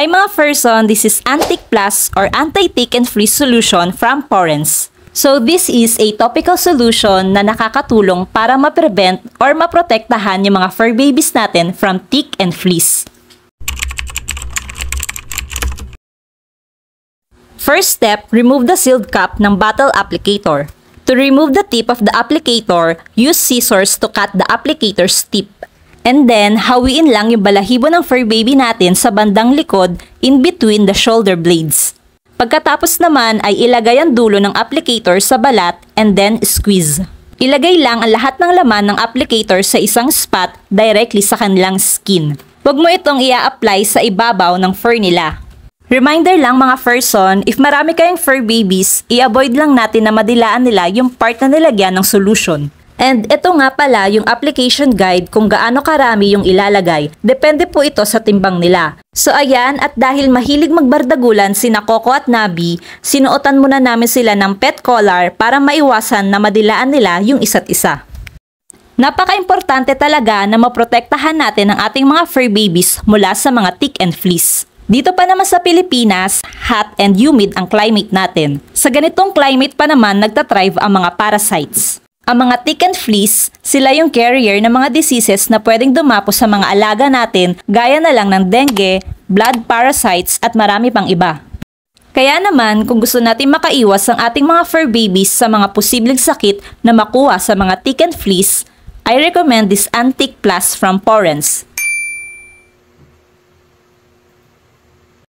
Hi mga person, this is Antick Plus or Anti-Tick and Fleas solution from Porens. So this is a topical solution na nakakatulong para ma-prevent or maprotektahan yung mga fur babies natin from tick and fleas. First step, remove the sealed cap ng bottle applicator. To remove the tip of the applicator, use scissors to cut the applicator's tip. And then, hawiin lang yung balahibo ng fur baby natin sa bandang likod in between the shoulder blades. Pagkatapos naman ay ilagay ang dulo ng applicator sa balat and then squeeze. Ilagay lang ang lahat ng laman ng applicator sa isang spot directly sa kanilang skin. Huwag mo itong i-apply sa ibabaw ng fur nila. Reminder lang mga person, if marami kayong fur babies, i-avoid lang natin na madilaan nila yung part na nilagyan ng solution. And ito nga pala yung application guide kung gaano karami yung ilalagay. Depende po ito sa timbang nila. So ayan, at dahil mahilig magbardagulan sina Coco at Nabi, sinuotan muna namin sila ng pet collar para maiwasan na madilaan nila yung isa't isa. Napaka-importante talaga na maprotektahan natin ang ating mga fur babies mula sa mga tick and fleas. Dito pa naman sa Pilipinas, hot and humid ang climate natin. Sa ganitong climate pa naman nagtathrive ang mga parasites. Ang mga tick and fleas, sila yung carrier ng mga diseases na pwedeng dumapo sa mga alaga natin gaya na lang ng dengue, blood parasites at marami pang iba. Kaya naman kung gusto natin makaiwas ang ating mga fur babies sa mga posibleng sakit na makuha sa mga tick and fleas, I recommend this Antick Plus from Porens.